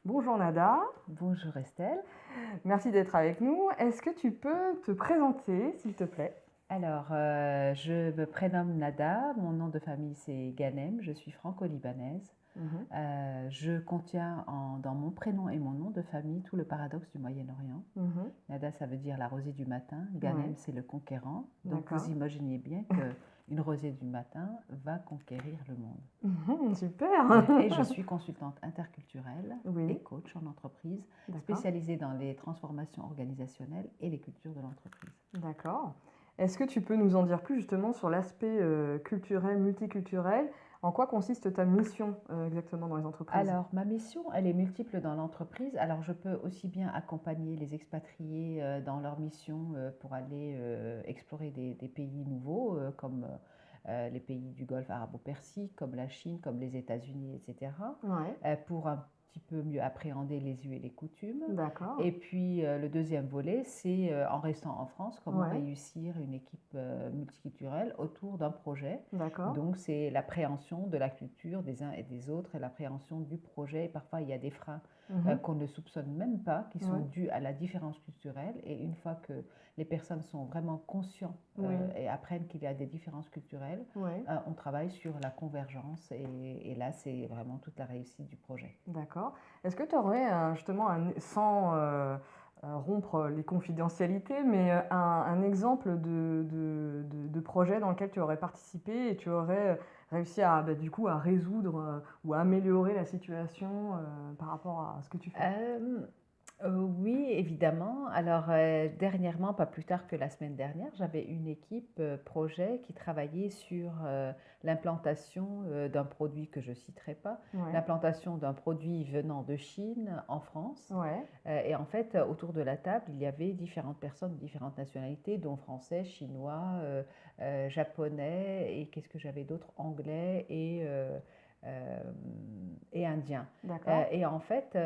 Bonjour Nada, Bonjour Estelle. merci d'être avec nous. Est-ce que tu peux te présenter, s'il te plaît? Alors, je me prénomme Nada, mon nom de famille c'est Ghanem, je suis franco-libanaise. Mhm. Je contiens dans mon prénom et mon nom de famille tout le paradoxe du Moyen-Orient. Mhm. Nada, ça veut dire la rosée du matin, Ouais, Ghanem, c'est le conquérant. Donc d'accord. vous imaginez bien qu'une rosée du matin va conquérir le monde. Super. Et je suis consultante interculturelle Oui, et coach en entreprise, d'accord, spécialisée dans les transformations organisationnelles et les cultures de l'entreprise. d'accord. Est-ce que tu peux nous en dire plus justement sur l'aspect culturel, multiculturel? En quoi consiste ta mission exactement dans les entreprises? Alors, ma mission, elle est multiple dans l'entreprise. Alors, je peux aussi bien accompagner les expatriés dans leur mission pour aller explorer des pays nouveaux, comme les pays du Golfe arabo-persique, comme la Chine, comme les États-Unis, etc., Ouais, pour un petit peu mieux appréhender les us et les coutumes. d'accord. Et puis, le deuxième volet, c'est en restant en France, comment Ouais, réussir une équipe multiculturelle autour d'un projet. d'accord. Donc, c'est l'appréhension de la culture des uns et des autres et l'appréhension du projet. Et parfois, il y a des freins Mhm. qu'on ne soupçonne même pas, qui sont Ouais, dus à la différence culturelle. Et une fois que les personnes sont vraiment conscients oui, et apprennent qu'il y a des différences culturelles, ouais, on travaille sur la convergence. Et là, c'est vraiment toute la réussite du projet. d'accord. Est-ce que tu aurais justement, sans rompre les confidentialités, mais un exemple de projet dans lequel tu aurais participé et tu aurais réussi à, bah, du coup, à résoudre ou à améliorer la situation par rapport à ce que tu fais? Euh, oui, évidemment. Alors, dernièrement, pas plus tard que la semaine dernière, j'avais une équipe projet qui travaillait sur l'implantation d'un produit que je ne citerai pas, Ouais, l'implantation d'un produit venant de Chine en France. ouais, Et en fait, autour de la table, il y avait différentes personnes de différentes nationalités, dont français, chinois, japonais, et qu'est-ce que j'avais d'autre? Anglais euh, et indien. d'accord. Et en fait,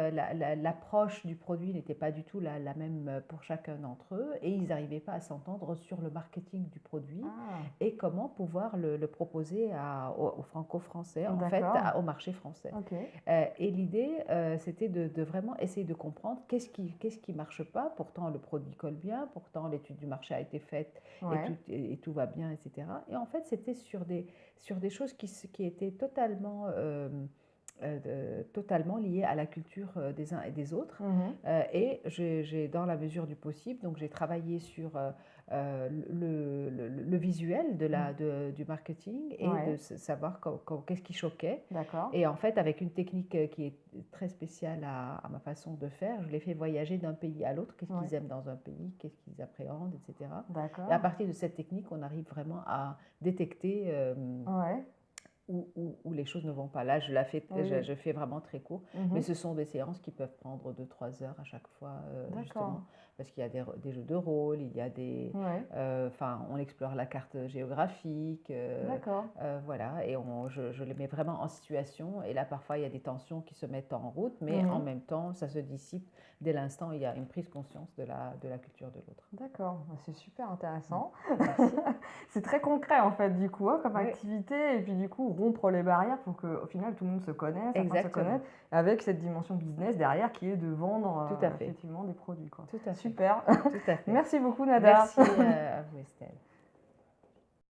l'approche du produit n'était pas du tout la même pour chacun d'entre eux et ils n'arrivaient pas à s'entendre sur le marketing du produit Ah, et comment pouvoir le proposer aux franco-français, en fait, d'accord. au marché français. Ok. Et l'idée, c'était de vraiment essayer de comprendre qu'est-ce qui marche pas. Pourtant, le produit colle bien, pourtant l'étude du marché a été faite Ouais, et tout va bien, etc. Et en fait, c'était sur des choses qui étaient totalement liées à la culture des uns et des autres. mhm, Et j'ai, dans la mesure du possible, donc j'ai travaillé sur le visuel mm, du marketing et de ouais, savoir qu'est-ce qui choquait. d'accord. Et en fait, avec une technique qui est très spéciale à ma façon de faire, je les fais voyager d'un pays à l'autre, qu'est-ce Ouais, qu'ils aiment dans un pays, qu'est-ce qu'ils appréhendent, etc. Et à d'accord. partir de cette technique, on arrive vraiment à détecter Ouais, où les choses ne vont pas. Là, oui. je fais vraiment très court, mais Mhm, ce sont des séances qui peuvent prendre 2-3 heures à chaque fois, d'accord. justement, parce qu'il y a des jeux de rôle, il y a Ouais, enfin, on explore la carte géographique, d'accord. voilà, et je les mets vraiment en situation. Et là, parfois, il y a des tensions qui se mettent en route, mais en Mhm, même temps, ça se dissipe dès l'instant où il y a une prise conscience de la culture de l'autre. d'accord. Bah, c'est super Mm. intéressant. Merci. C'est très concret en fait du coup hein, comme Oui, activité et puis du coup rompre les barrières pour qu'au final tout le monde se connaisse, apprenne à se exactement. connaître avec cette dimension business derrière qui est de vendre Tout à fait. effectivement des produits quoi. Tout à fait. Super. Tout à fait. Merci beaucoup Nada. Merci à vous, Estelle.